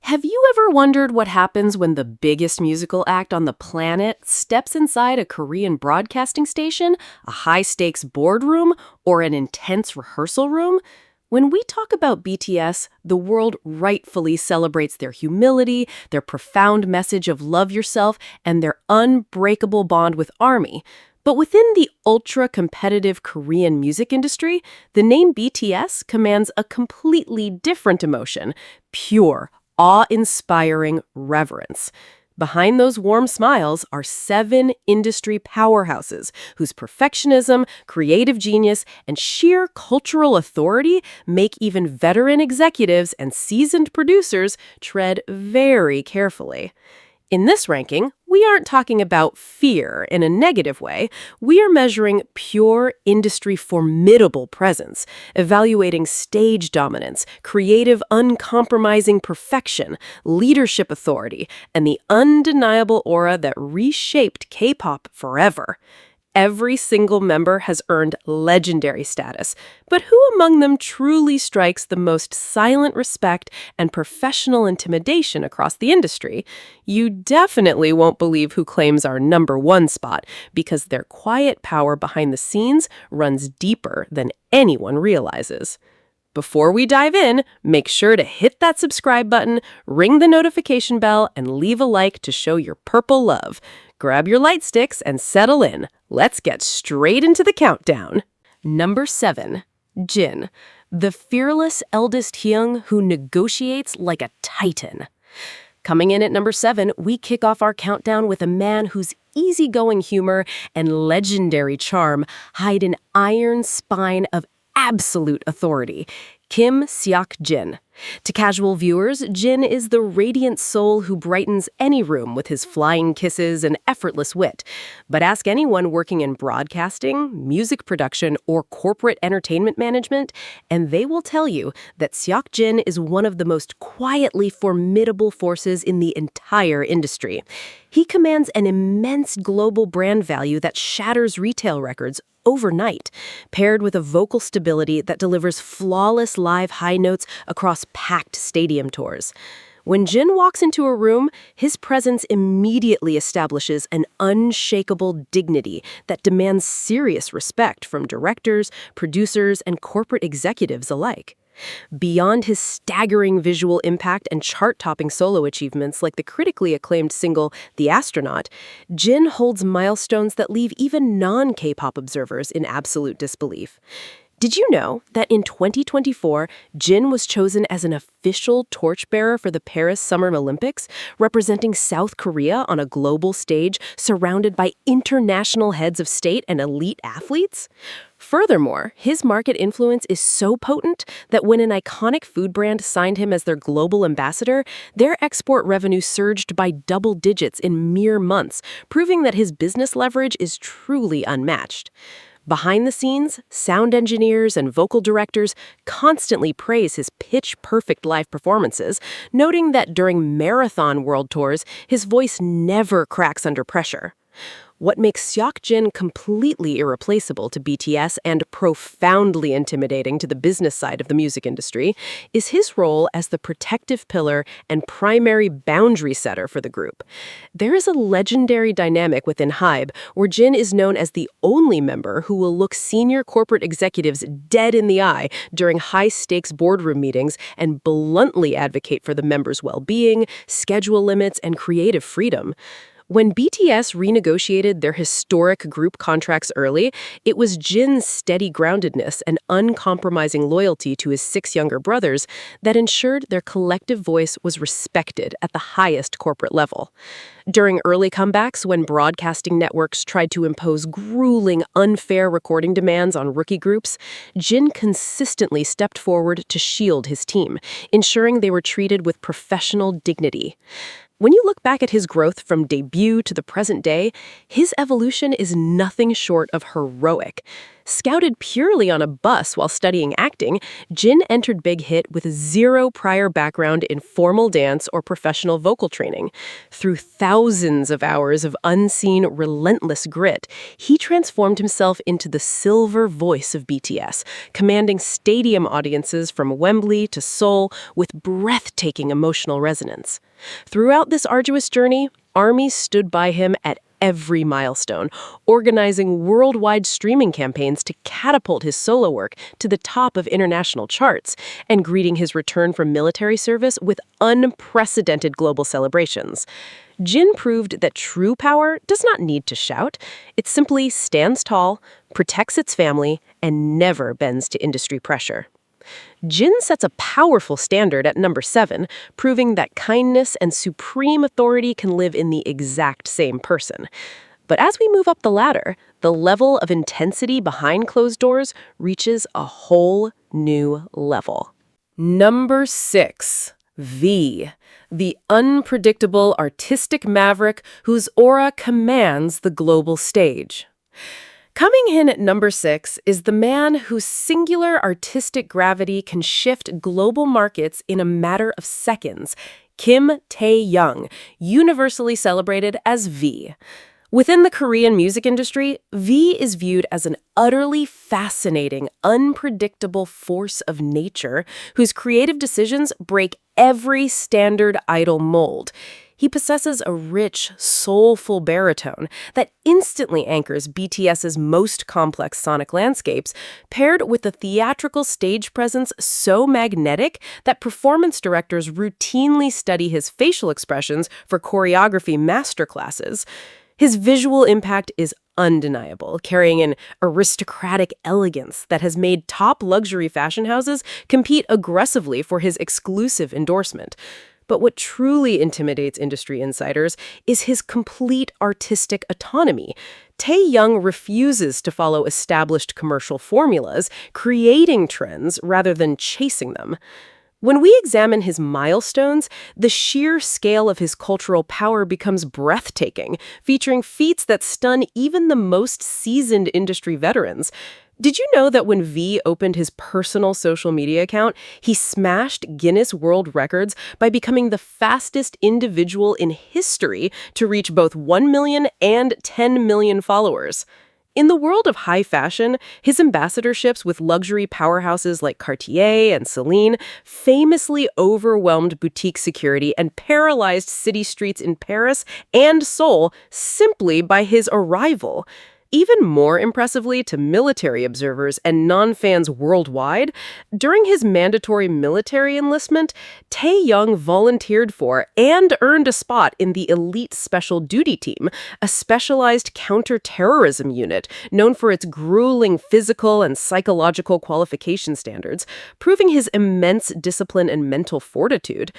Have you ever wondered what happens when the biggest musical act on the planet steps inside a Korean broadcasting station, a high-stakes boardroom, or an intense rehearsal room? When we talk about BTS, the world rightfully celebrates their humility, their profound message of love yourself, and their unbreakable bond with ARMY. But within the ultra-competitive Korean music industry, the name BTS commands a completely different emotion: pure, awe-inspiring reverence. Behind those warm smiles are 7 industry powerhouses whose perfectionism, creative genius, and sheer cultural authority make even veteran executives and seasoned producers tread very carefully. In this ranking, we aren't talking about fear in a negative way. We are measuring pure industry formidable presence, evaluating stage dominance, creative uncompromising perfection, leadership authority, and the undeniable aura that reshaped K-pop forever. Every single member has earned legendary status, but who among them truly strikes the most silent respect and professional intimidation across the industry? You definitely won't believe who claims our #1 spot, because their quiet power behind the scenes runs deeper than anyone realizes. Before we dive in, make sure to hit that subscribe button, ring the notification bell, and leave a like to show your purple love. Grab your light sticks and settle in. Let's get straight into the countdown. Number 7. Jin, the fearless eldest Hyung who negotiates like a titan. Coming in at number 7, we kick off our countdown with a man whose easygoing humor and legendary charm hide an iron spine of absolute authority: Kim Seok-jin. To casual viewers, Jin is the radiant soul who brightens any room with his flying kisses and effortless wit. But ask anyone working in broadcasting, music production, or corporate entertainment management, and they will tell you that Seok-jin is one of the most quietly formidable forces in the entire industry. He commands an immense global brand value that shatters retail records overnight, paired with a vocal stability that delivers flawless live high notes across packed stadium tours. When Jin walks into a room, his presence immediately establishes an unshakable dignity that demands serious respect from directors, producers, and corporate executives alike. Beyond his staggering visual impact and chart-topping solo achievements like the critically acclaimed single The Astronaut, Jin holds milestones that leave even non-K-pop observers in absolute disbelief. Did you know that in 2024, Jin was chosen as an official torchbearer for the Paris Summer Olympics, representing South Korea on a global stage surrounded by international heads of state and elite athletes? Furthermore, his market influence is so potent that when an iconic food brand signed him as their global ambassador, their export revenue surged by double digits in mere months, proving that his business leverage is truly unmatched. Behind the scenes, sound engineers and vocal directors constantly praise his pitch-perfect live performances, noting that during marathon world tours, his voice never cracks under pressure. What makes Seok-jin completely irreplaceable to BTS and profoundly intimidating to the business side of the music industry is his role as the protective pillar and primary boundary setter for the group. There is a legendary dynamic within HYBE where Jin is known as the only member who will look senior corporate executives dead in the eye during high-stakes boardroom meetings and bluntly advocate for the members' well-being, schedule limits, and creative freedom. When BTS renegotiated their historic group contracts early, it was Jin's steady groundedness and uncompromising loyalty to his 6 younger brothers that ensured their collective voice was respected at the highest corporate level. During early comebacks, when broadcasting networks tried to impose grueling, unfair recording demands on rookie groups, Jin consistently stepped forward to shield his team, ensuring they were treated with professional dignity. When you look back at his growth from debut to the present day, his evolution is nothing short of heroic. Scouted purely on a bus while studying acting, Jin entered Big Hit with zero prior background in formal dance or professional vocal training. Through thousands of hours of unseen, relentless grit, he transformed himself into the silver voice of BTS, commanding stadium audiences from Wembley to Seoul with breathtaking emotional resonance. Throughout this arduous journey, ARMY stood by him at every milestone, organizing worldwide streaming campaigns to catapult his solo work to the top of international charts, and greeting his return from military service with unprecedented global celebrations. Jin proved that true power does not need to shout. It simply stands tall, protects its family, and never bends to industry pressure. Jin sets a powerful standard at number 7, proving that kindness and supreme authority can live in the exact same person. But as we move up the ladder, the level of intensity behind closed doors reaches a whole new level. Number 6. V, the unpredictable artistic maverick whose aura commands the global stage. Coming in at number 6 is the man whose singular artistic gravity can shift global markets in a matter of seconds, Kim Tae-young, universally celebrated as V. Within the Korean music industry, V is viewed as an utterly fascinating, unpredictable force of nature whose creative decisions break every standard idol mold. He possesses a rich, soulful baritone that instantly anchors BTS's most complex sonic landscapes, paired with a theatrical stage presence so magnetic that performance directors routinely study his facial expressions for choreography masterclasses. His visual impact is undeniable, carrying an aristocratic elegance that has made top luxury fashion houses compete aggressively for his exclusive endorsement. But what truly intimidates industry insiders is his complete artistic autonomy. Tae-young refuses to follow established commercial formulas, creating trends rather than chasing them. When we examine his milestones, the sheer scale of his cultural power becomes breathtaking, featuring feats that stun even the most seasoned industry veterans. Did you know that when V opened his personal social media account, he smashed Guinness World Records by becoming the fastest individual in history to reach both 1 million and 10 million followers? In the world of high fashion, his ambassadorships with luxury powerhouses like Cartier and Celine famously overwhelmed boutique security and paralyzed city streets in Paris and Seoul simply by his arrival. Even more impressively to military observers and non-fans worldwide, during his mandatory military enlistment, Tae-young volunteered for and earned a spot in the elite special duty team, a specialized counter-terrorism unit known for its grueling physical and psychological qualification standards, proving his immense discipline and mental fortitude.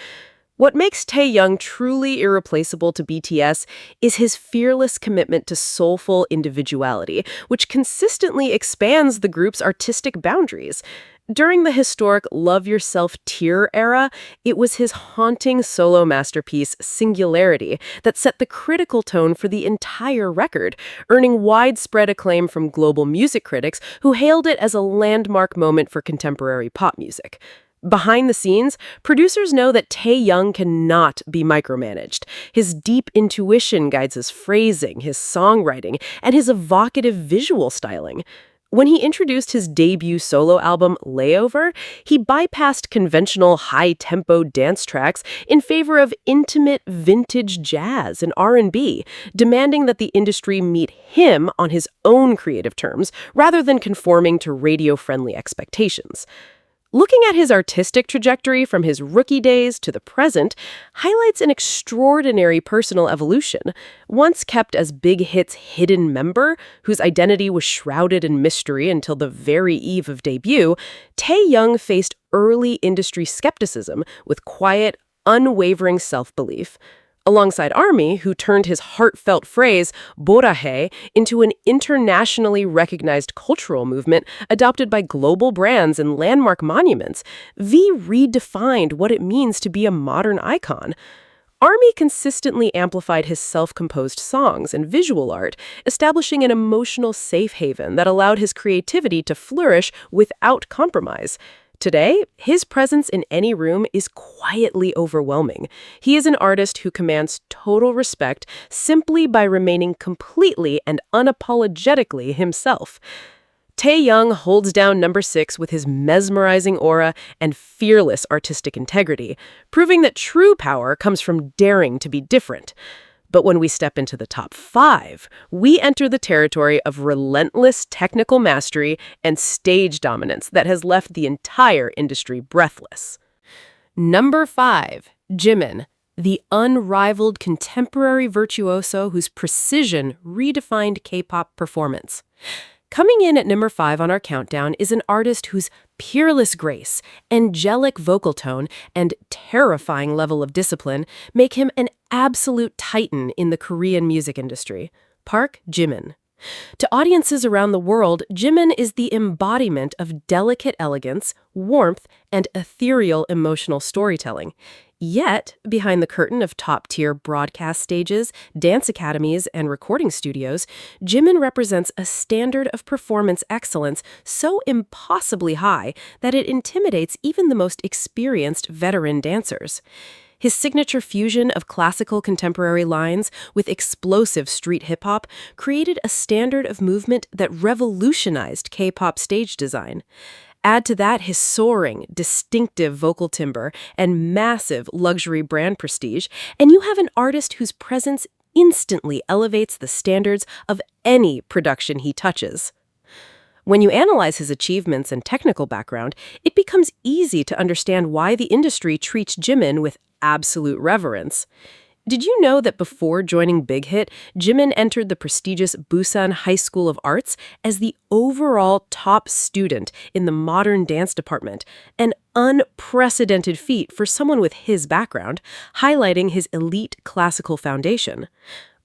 What makes Tae-young truly irreplaceable to BTS is his fearless commitment to soulful individuality, which consistently expands the group's artistic boundaries. During the historic Love Yourself Tear era, it was his haunting solo masterpiece, Singularity, that set the critical tone for the entire record, earning widespread acclaim from global music critics who hailed it as a landmark moment for contemporary pop music. Behind the scenes, producers know that Tae-young cannot be micromanaged. His deep intuition guides his phrasing, his songwriting, and his evocative visual styling. When he introduced his debut solo album, Layover, he bypassed conventional high-tempo dance tracks in favor of intimate vintage jazz and R&B, demanding that the industry meet him on his own creative terms rather than conforming to radio-friendly expectations. Looking at his artistic trajectory from his rookie days to the present highlights an extraordinary personal evolution. Once kept as Big Hit's hidden member, whose identity was shrouded in mystery until the very eve of debut, Tae-young faced early industry skepticism with quiet, unwavering self-belief. Alongside ARMY, who turned his heartfelt phrase, borahae, into an internationally recognized cultural movement adopted by global brands and landmark monuments, V redefined what it means to be a modern icon. Army consistently amplified his self-composed songs and visual art, establishing an emotional safe haven that allowed his creativity to flourish without compromise. Today, his presence in any room is quietly overwhelming. He is an artist who commands total respect simply by remaining completely and unapologetically himself. Taehyung holds down number 6 with his mesmerizing aura and fearless artistic integrity, proving that true power comes from daring to be different. But when we step into the top 5, we enter the territory of relentless technical mastery and stage dominance that has left the entire industry breathless. Number 5, Jimin, the unrivaled contemporary virtuoso whose precision redefined K-pop performance. Coming in at number 5 on our countdown is an artist whose peerless grace, angelic vocal tone, and terrifying level of discipline make him an absolute titan in the Korean music industry. Park Jimin. To audiences around the world, Jimin is the embodiment of delicate elegance, warmth, and ethereal emotional storytelling. Yet, behind the curtain of top-tier broadcast stages, dance academies, and recording studios, Jimin represents a standard of performance excellence so impossibly high that it intimidates even the most experienced veteran dancers. His signature fusion of classical contemporary lines with explosive street hip-hop created a standard of movement that revolutionized K-pop stage design. Add to that his soaring, distinctive vocal timbre and massive luxury brand prestige, and you have an artist whose presence instantly elevates the standards of any production he touches. When you analyze his achievements and technical background, it becomes easy to understand why the industry treats Jimin with absolute reverence. Did you know that before joining Big Hit, Jimin entered the prestigious Busan High School of Arts as the overall top student in the modern dance department, an unprecedented feat for someone with his background, highlighting his elite classical foundation.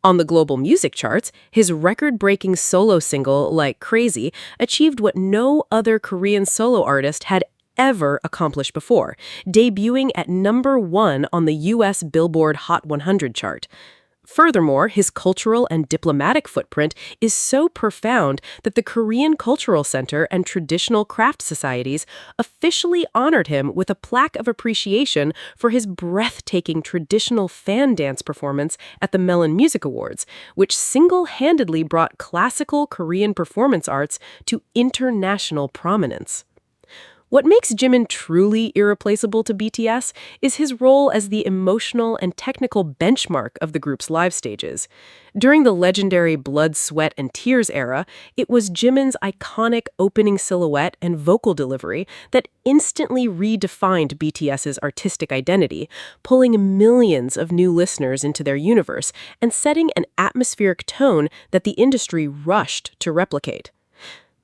On the global music charts, his record-breaking solo single, Like Crazy, achieved what no other Korean solo artist had ever accomplished before, debuting at number 1 on the U.S. Billboard Hot 100 chart. Furthermore, his cultural and diplomatic footprint is so profound that the Korean Cultural Center and traditional craft societies officially honored him with a plaque of appreciation for his breathtaking traditional fan dance performance at the Melon Music Awards, which single-handedly brought classical Korean performance arts to international prominence. What makes Jimin truly irreplaceable to BTS is his role as the emotional and technical benchmark of the group's live stages. During the legendary Blood, Sweat, and Tears era, it was Jimin's iconic opening silhouette and vocal delivery that instantly redefined BTS's artistic identity, pulling millions of new listeners into their universe and setting an atmospheric tone that the industry rushed to replicate.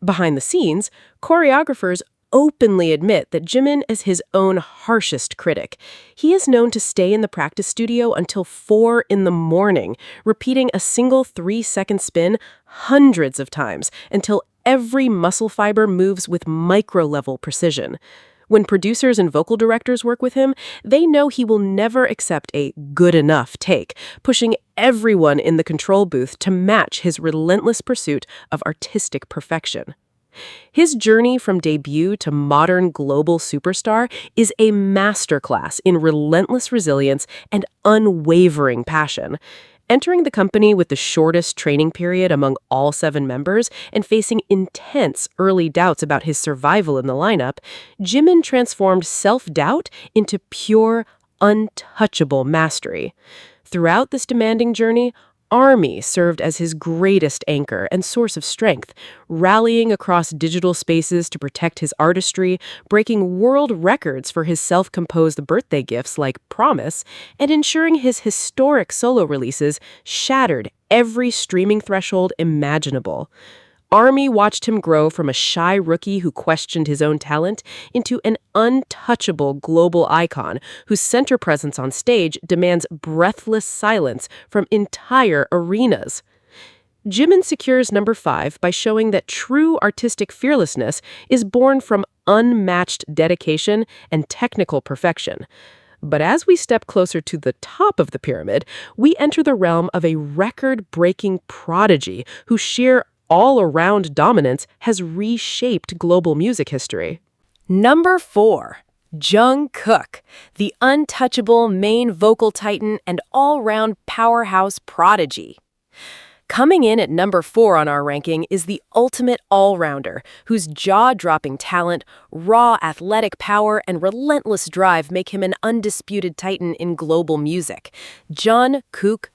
Behind the scenes, choreographers openly admit that Jimin is his own harshest critic. He is known to stay in the practice studio until 4 in the morning, repeating a single 3-second spin hundreds of times until every muscle fiber moves with micro-level precision. When producers and vocal directors work with him, they know he will never accept a good enough take, pushing everyone in the control booth to match his relentless pursuit of artistic perfection. His journey from debut to modern global superstar is a masterclass in relentless resilience and unwavering passion. Entering the company with the shortest training period among all 7 members and facing intense early doubts about his survival in the lineup, Jimin transformed self-doubt into pure, untouchable mastery. Throughout this demanding journey, Army served as his greatest anchor and source of strength, rallying across digital spaces to protect his artistry, breaking world records for his self-composed birthday gifts like Promise, and ensuring his historic solo releases shattered every streaming threshold imaginable. Army watched him grow from a shy rookie who questioned his own talent into an untouchable global icon whose center presence on stage demands breathless silence from entire arenas. Jimin secures number 5 by showing that true artistic fearlessness is born from unmatched dedication and technical perfection. But as we step closer to the top of the pyramid, we enter the realm of a record-breaking prodigy whose sheer all-around dominance has reshaped global music history. Number 4. Jungkook, the untouchable main vocal titan and all-round powerhouse prodigy. Coming in at number 4 on our ranking is the ultimate all-rounder, whose jaw-dropping talent, raw athletic power, and relentless drive make him an undisputed titan in global music, Jungkook.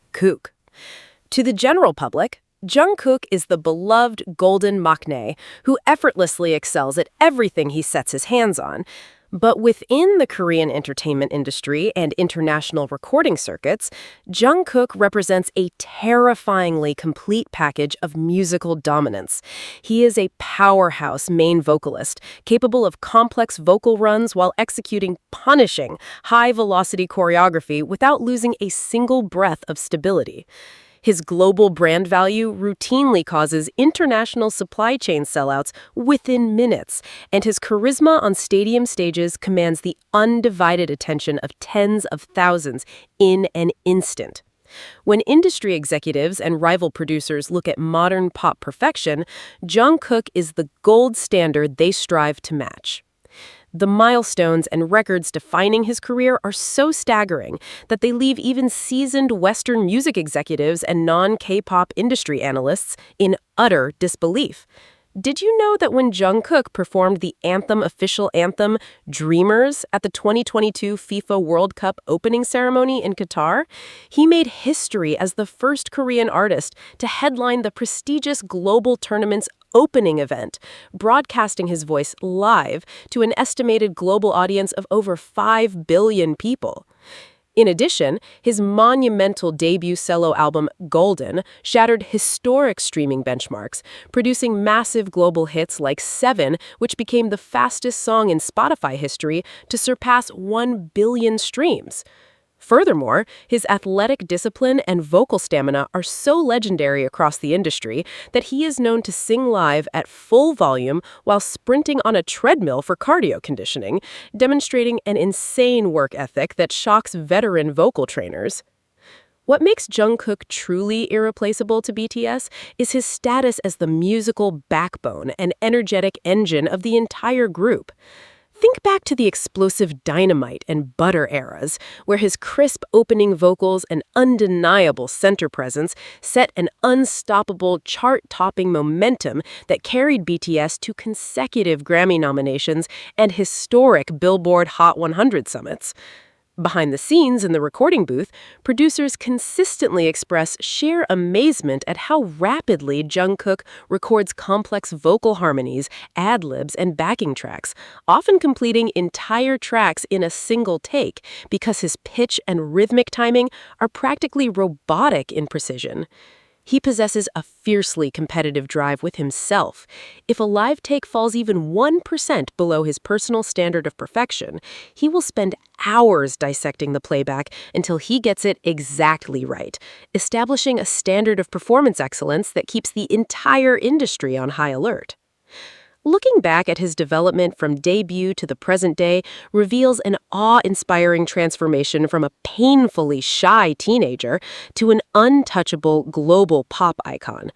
To the general public, Jungkook is the beloved golden maknae who effortlessly excels at everything he sets his hands on. But within the Korean entertainment industry and international recording circuits, Jungkook represents a terrifyingly complete package of musical dominance. He is a powerhouse main vocalist, capable of complex vocal runs while executing punishing, high-velocity choreography without losing a single breath of stability. His global brand value routinely causes international supply chain sellouts within minutes, and his charisma on stadium stages commands the undivided attention of tens of thousands in an instant. When industry executives and rival producers look at modern pop perfection, Jungkook is the gold standard they strive to match. The milestones and records defining his career are so staggering that they leave even seasoned Western music executives and non-K-pop industry analysts in utter disbelief. Did you know that when Jungkook performed the official anthem, Dreamers, at the 2022 FIFA World Cup opening ceremony in Qatar, he made history as the first Korean artist to headline the prestigious global tournament's opening event, broadcasting his voice live to an estimated global audience of over 5 billion people. In addition, his monumental debut solo album, Golden, shattered historic streaming benchmarks, producing massive global hits like Seven, which became the fastest song in Spotify history to surpass 1 billion streams. Furthermore, his athletic discipline and vocal stamina are so legendary across the industry that he is known to sing live at full volume while sprinting on a treadmill for cardio conditioning, demonstrating an insane work ethic that shocks veteran vocal trainers. What makes Jungkook truly irreplaceable to BTS is his status as the musical backbone and energetic engine of the entire group. Think back to the explosive Dynamite and Butter eras, where his crisp opening vocals and undeniable center presence set an unstoppable chart-topping momentum that carried BTS to consecutive Grammy nominations and historic Billboard Hot 100 summits. Behind the scenes in the recording booth, producers consistently express sheer amazement at how rapidly Jungkook records complex vocal harmonies, ad-libs, and backing tracks, often completing entire tracks in a single take because his pitch and rhythmic timing are practically robotic in precision. He possesses a fiercely competitive drive with himself. If a live take falls even 1% below his personal standard of perfection, he will spend hours dissecting the playback until he gets it exactly right, establishing a standard of performance excellence that keeps the entire industry on high alert. Looking back at his development from debut to the present day reveals an awe-inspiring transformation from a painfully shy teenager to an untouchable global pop icon.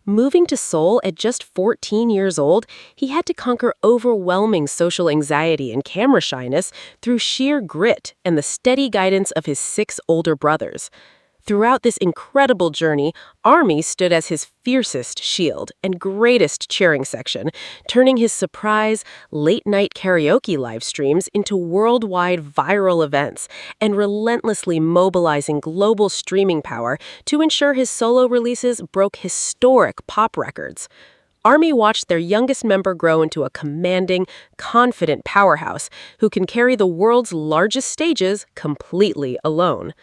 Moving to Seoul at just 14 years old, he had to conquer overwhelming social anxiety and camera shyness through sheer grit and the steady guidance of his 6 older brothers. Throughout this incredible journey, ARMY stood as his fiercest shield and greatest cheering section, turning his surprise, late-night karaoke live streams into worldwide viral events and relentlessly mobilizing global streaming power to ensure his solo releases broke historic pop records. ARMY watched their youngest member grow into a commanding, confident powerhouse who can carry the world's largest stages completely alone.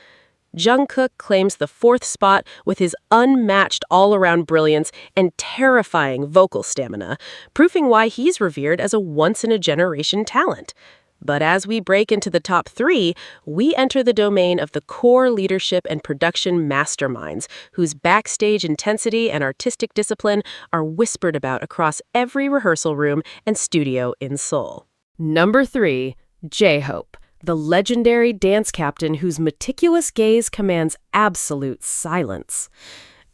Jungkook claims the 4th spot with his unmatched all-around brilliance and terrifying vocal stamina, proving why he's revered as a once-in-a-generation talent. But as we break into the top 3, we enter the domain of the core leadership and production masterminds, whose backstage intensity and artistic discipline are whispered about across every rehearsal room and studio in Seoul. Number 3. J-Hope, the legendary dance captain whose meticulous gaze commands absolute silence.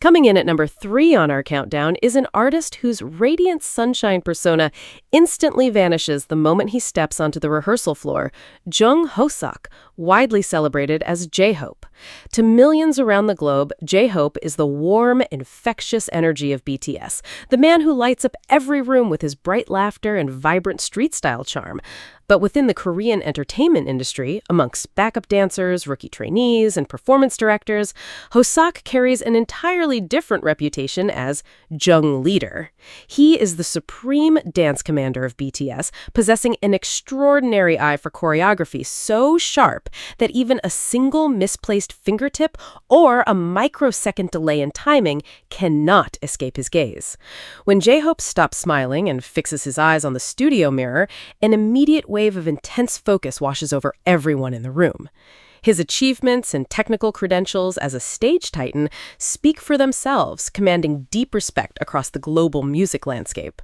Coming in at number 3 on our countdown is an artist whose radiant sunshine persona instantly vanishes the moment he steps onto the rehearsal floor, Jung Hoseok, widely celebrated as J-Hope. To millions around the globe, J-Hope is the warm, infectious energy of BTS, the man who lights up every room with his bright laughter and vibrant street-style charm. But within the Korean entertainment industry, amongst backup dancers, rookie trainees, and performance directors, Hoseok carries an entirely different reputation as Jung Leader. He is the supreme dance commander of BTS, possessing an extraordinary eye for choreography so sharp that even a single misplaced fingertip or a microsecond delay in timing cannot escape his gaze. When J-Hope stops smiling and fixes his eyes on the studio mirror, an immediate wave of intense focus washes over everyone in the room. His achievements and technical credentials as a stage titan speak for themselves, commanding deep respect across the global music landscape.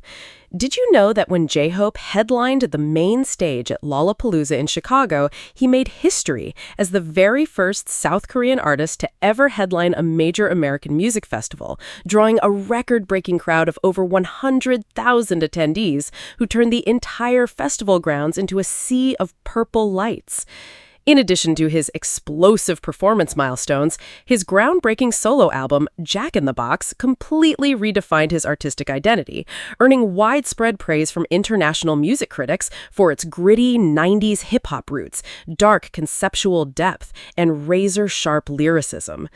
Did you know that when J-Hope headlined the main stage at Lollapalooza in Chicago, he made history as the very first South Korean artist to ever headline a major American music festival, drawing a record-breaking crowd of over 100,000 attendees who turned the entire festival grounds into a sea of purple lights? In addition to his explosive performance milestones, his groundbreaking solo album, Jack in the Box, completely redefined his artistic identity, earning widespread praise from international music critics for its gritty 90s hip-hop roots, dark conceptual depth, and razor-sharp lyricism.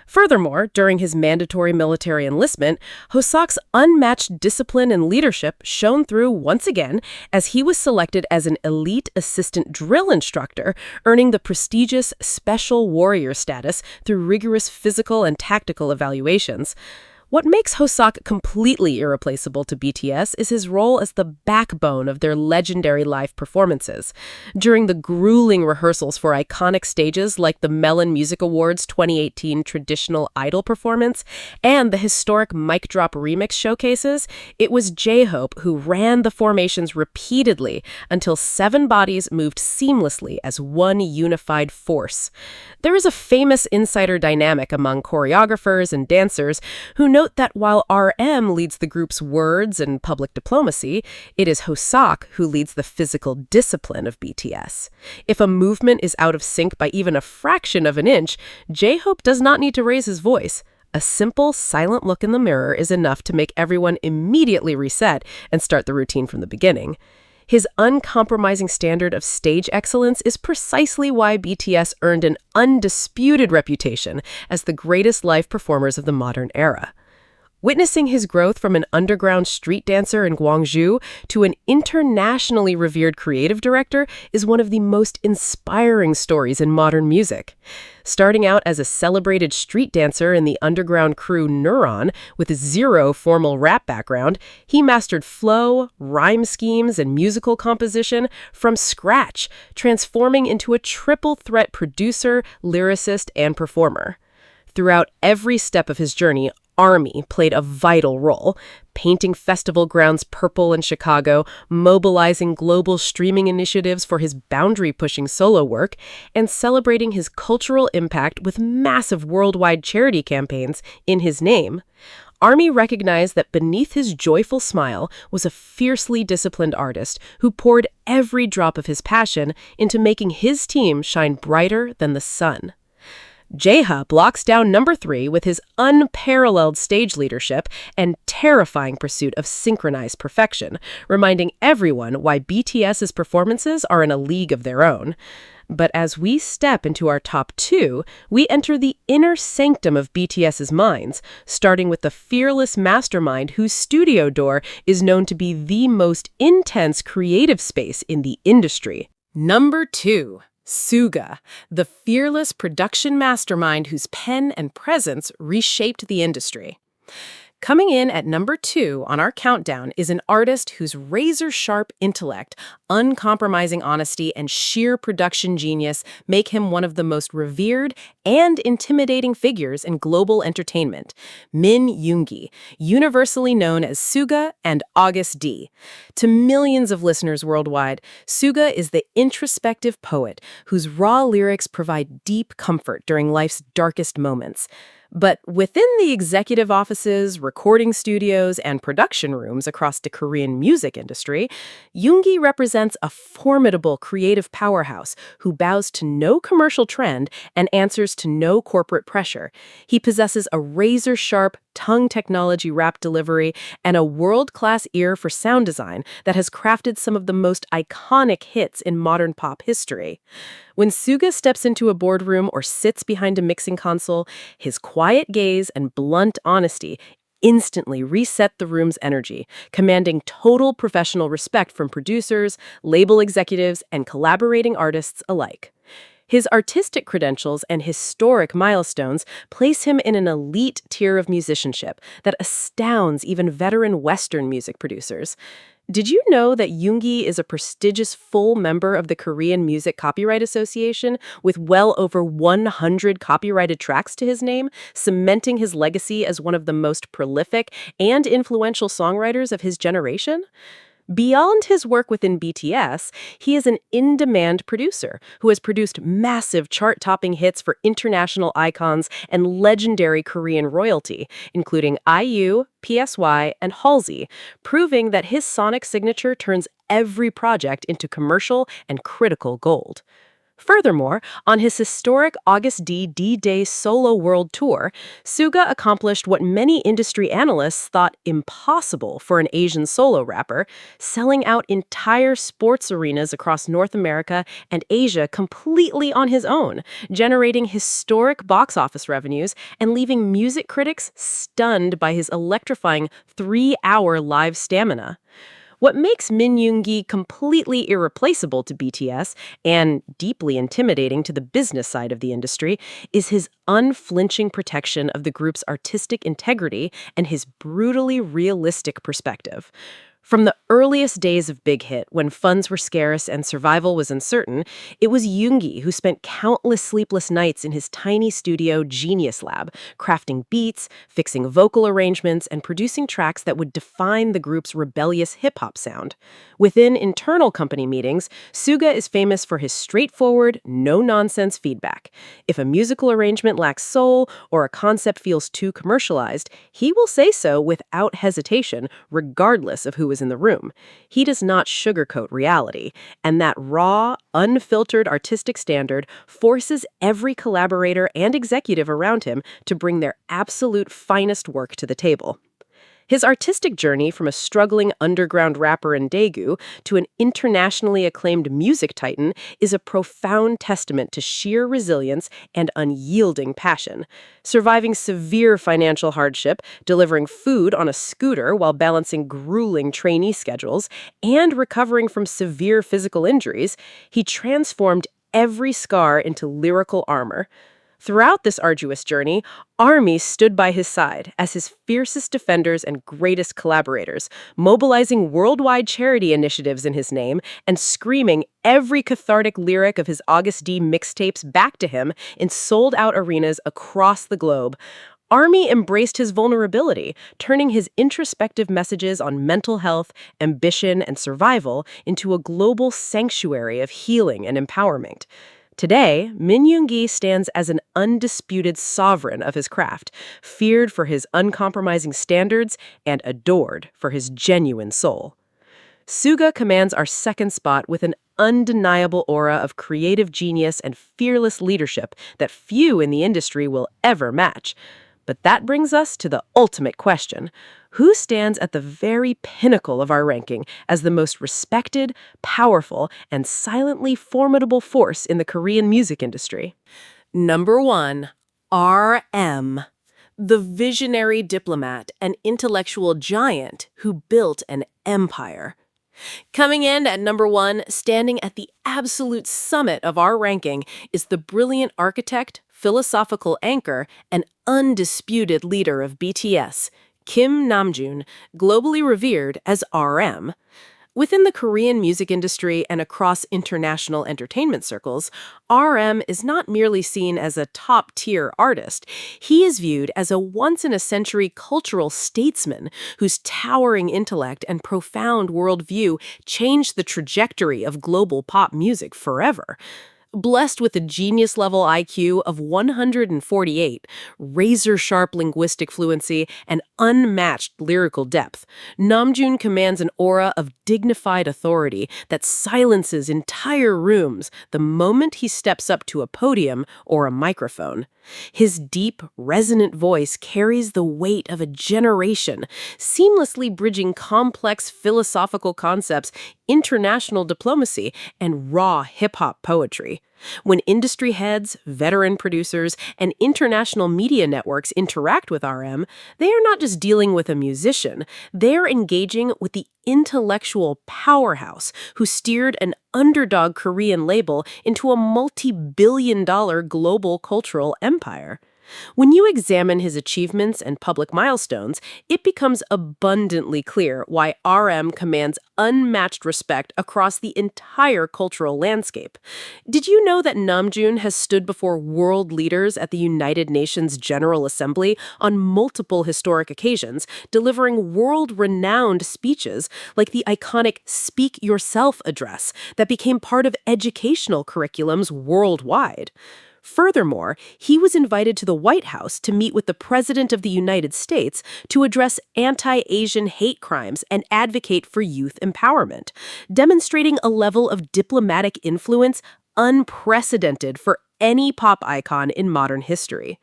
Furthermore, during his mandatory military enlistment, Hoseok's unmatched discipline and leadership shone through once again as he was selected as an elite assistant drill instructor, earning the prestigious Special Warrior status through rigorous physical and tactical evaluations. What makes Hoseok completely irreplaceable to BTS is his role as the backbone of their legendary live performances. During the grueling rehearsals for iconic stages like the Melon Music Awards 2018 Traditional Idol performance and the historic Mic Drop Remix showcases, it was J-Hope who ran the formations repeatedly until 7 bodies moved seamlessly as one unified force. There is a famous insider dynamic among choreographers and dancers who note that while RM leads the group's words and public diplomacy, it is Hoseok who leads the physical discipline of BTS. If a movement is out of sync by even a fraction of an inch, J-Hope does not need to raise his voice. A simple, silent look in the mirror is enough to make everyone immediately reset and start the routine from the beginning. His uncompromising standard of stage excellence is precisely why BTS earned an undisputed reputation as the greatest live performers of the modern era. Witnessing his growth from an underground street dancer in Gwangju to an internationally revered creative director is one of the most inspiring stories in modern music. Starting out as a celebrated street dancer in the underground crew Neuron with zero formal rap background, he mastered flow, rhyme schemes, and musical composition from scratch, transforming into a triple-threat producer, lyricist, and performer. Throughout every step of his journey, Army played a vital role, painting festival grounds purple in Chicago, mobilizing global streaming initiatives for his boundary-pushing solo work, and celebrating his cultural impact with massive worldwide charity campaigns in his name. Army recognized that beneath his joyful smile was a fiercely disciplined artist who poured every drop of his passion into making his team shine brighter than the sun. J-Hope locks down number 3 with his unparalleled stage leadership and terrifying pursuit of synchronized perfection, reminding everyone why BTS's performances are in a league of their own. But as we step into our top 2, we enter the inner sanctum of BTS's minds, starting with the fearless mastermind whose studio door is known to be the most intense creative space in the industry. Number 2. Suga, the fearless production mastermind whose pen and presence reshaped the industry. Coming in at number 2 on our countdown is an artist whose razor-sharp intellect, uncompromising honesty, and sheer production genius make him one of the most revered and intimidating figures in global entertainment, Min Yoongi, universally known as Suga and August D. To millions of listeners worldwide, Suga is the introspective poet whose raw lyrics provide deep comfort during life's darkest moments. But within the executive offices, recording studios, and production rooms across the Korean music industry, Yoongi represents a formidable creative powerhouse who bows to no commercial trend and answers to no corporate pressure. He possesses a razor-sharp tongue technology rap delivery and a world-class ear for sound design that has crafted some of the most iconic hits in modern pop history. When Suga steps into a boardroom or sits behind a mixing console, his quiet gaze and blunt honesty instantly reset the room's energy, commanding total professional respect from producers, label executives, and collaborating artists alike. His artistic credentials and historic milestones place him in an elite tier of musicianship that astounds even veteran Western music producers. Did you know that Yoongi is a prestigious full member of the Korean Music Copyright Association with well over 100 copyrighted tracks to his name, cementing his legacy as one of the most prolific and influential songwriters of his generation? Beyond his work within BTS, he is an in-demand producer who has produced massive chart-topping hits for international icons and legendary Korean royalty, including IU, PSY, and Halsey, proving that his sonic signature turns every project into commercial and critical gold. Furthermore, on his historic August D-Day solo world tour, Suga accomplished what many industry analysts thought impossible for an Asian solo rapper, selling out entire sports arenas across North America and Asia completely on his own, generating historic box office revenues and leaving music critics stunned by his electrifying 3-hour live stamina. What makes Min Yoongi completely irreplaceable to BTS and deeply intimidating to the business side of the industry is his unflinching protection of the group's artistic integrity and his brutally realistic perspective. From the earliest days of Big Hit, when funds were scarce and survival was uncertain, it was Yoongi who spent countless sleepless nights in his tiny studio Genius Lab, crafting beats, fixing vocal arrangements, and producing tracks that would define the group's rebellious hip-hop sound. Within internal company meetings, Suga is famous for his straightforward, no-nonsense feedback. If a musical arrangement lacks soul or a concept feels too commercialized, he will say so without hesitation, regardless of who is in the room. He does not sugarcoat reality, and that raw, unfiltered artistic standard forces every collaborator and executive around him to bring their absolute finest work to the table. His artistic journey from a struggling underground rapper in Daegu to an internationally acclaimed music titan is a profound testament to sheer resilience and unyielding passion. Surviving severe financial hardship, delivering food on a scooter while balancing grueling trainee schedules, and recovering from severe physical injuries, he transformed every scar into lyrical armor. Throughout this arduous journey, armies stood by his side as his fiercest defenders and greatest collaborators, mobilizing worldwide charity initiatives in his name and screaming every cathartic lyric of his August D mixtapes back to him in sold-out arenas across the globe. Army embraced his vulnerability, turning his introspective messages on mental health, ambition, and survival into a global sanctuary of healing and empowerment. Today, Min Yoongi stands as an undisputed sovereign of his craft, feared for his uncompromising standards and adored for his genuine soul. Suga commands our second spot with an undeniable aura of creative genius and fearless leadership that few in the industry will ever match. But that brings us to the ultimate question. Who stands at the very pinnacle of our ranking as the most respected, powerful, and silently formidable force in the Korean music industry? Number 1, RM. The visionary diplomat and intellectual giant who built an empire. Coming in at number 1, standing at the absolute summit of our ranking, is the brilliant architect, philosophical anchor, and undisputed leader of BTS, Kim Namjoon, globally revered as RM. Within the Korean music industry and across international entertainment circles, RM is not merely seen as a top-tier artist. He is viewed as a once-in-a-century cultural statesman whose towering intellect and profound worldview changed the trajectory of global pop music forever. Blessed with a genius-level IQ of 148, razor-sharp linguistic fluency, and unmatched lyrical depth, Namjoon commands an aura of dignified authority that silences entire rooms the moment he steps up to a podium or a microphone. His deep, resonant voice carries the weight of a generation, seamlessly bridging complex philosophical concepts, international diplomacy, and raw hip-hop poetry. When industry heads, veteran producers, and international media networks interact with RM, they are not just dealing with a musician, they're engaging with the intellectual powerhouse who steered an underdog Korean label into a multi-billion-dollar global cultural empire. When you examine his achievements and public milestones, it becomes abundantly clear why RM commands unmatched respect across the entire cultural landscape. Did you know that Namjoon has stood before world leaders at the United Nations General Assembly on multiple historic occasions, delivering world-renowned speeches like the iconic Speak Yourself address that became part of educational curriculums worldwide? Furthermore, he was invited to the White House to meet with the President of the United States to address anti-Asian hate crimes and advocate for youth empowerment, demonstrating a level of diplomatic influence unprecedented for any pop icon in modern history.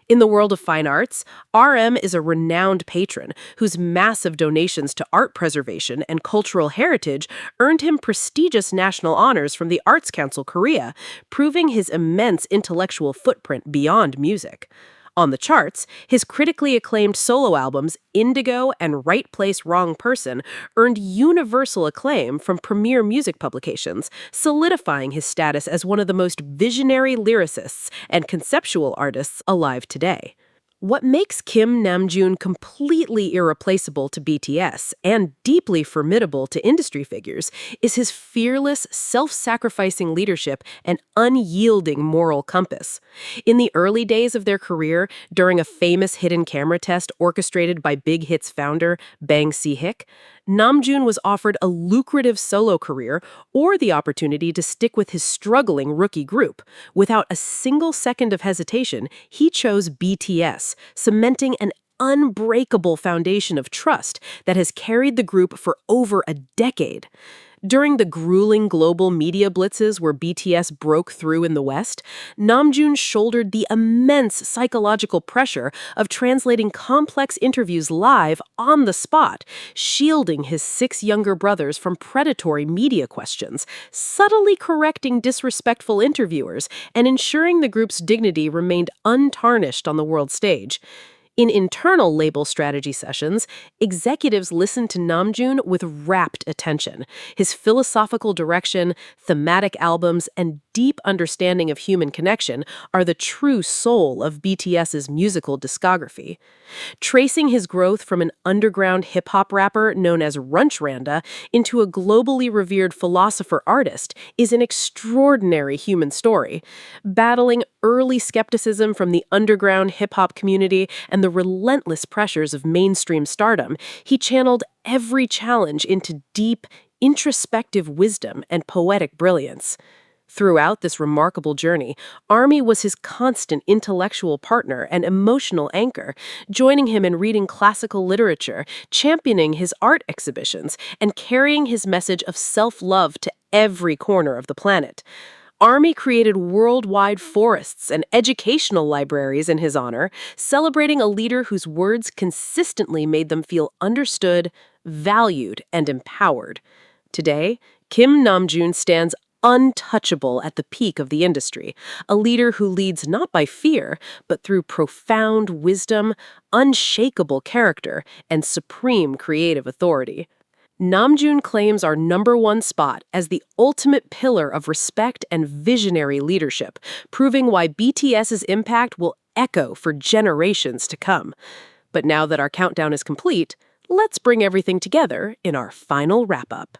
In the world of fine arts, RM is a renowned patron whose massive donations to art preservation and cultural heritage earned him prestigious national honors from the Arts Council Korea, proving his immense intellectual footprint beyond music. On the charts, his critically acclaimed solo albums Indigo and Right Place, Wrong Person earned universal acclaim from premier music publications, solidifying his status as one of the most visionary lyricists and conceptual artists alive today. What makes Kim Namjoon completely irreplaceable to BTS and deeply formidable to industry figures is his fearless, self-sacrificing leadership and unyielding moral compass. In the early days of their career, during a famous hidden camera test orchestrated by Big Hit's founder, Bang Si-hyuk, Namjoon was offered a lucrative solo career or the opportunity to stick with his struggling rookie group. Without a single second of hesitation, he chose BTS, cementing an unbreakable foundation of trust that has carried the group for over a decade. During the grueling global media blitzes where BTS broke through in the West, Namjoon shouldered the immense psychological pressure of translating complex interviews live on the spot, shielding his 6 younger brothers from predatory media questions, subtly correcting disrespectful interviewers, and ensuring the group's dignity remained untarnished on the world stage. In internal label strategy sessions, executives listened to Namjoon with rapt attention. His philosophical direction, thematic albums, and deep understanding of human connection are the true soul of BTS's musical discography. Tracing his growth from an underground hip-hop rapper known as Runchranda into a globally revered philosopher-artist is an extraordinary human story. Battling early skepticism from the underground hip-hop community and the relentless pressures of mainstream stardom, he channeled every challenge into deep, introspective wisdom and poetic brilliance. Throughout this remarkable journey, Army was his constant intellectual partner and emotional anchor, joining him in reading classical literature, championing his art exhibitions, and carrying his message of self-love to every corner of the planet. Army created worldwide forests and educational libraries in his honor, celebrating a leader whose words consistently made them feel understood, valued, and empowered. Today, Kim Namjoon stands untouchable at the peak of the industry, a leader who leads not by fear, but through profound wisdom, unshakable character, and supreme creative authority. Namjoon claims our #1 spot as the ultimate pillar of respect and visionary leadership, proving why BTS's impact will echo for generations to come. But now that our countdown is complete, let's bring everything together in our final wrap-up.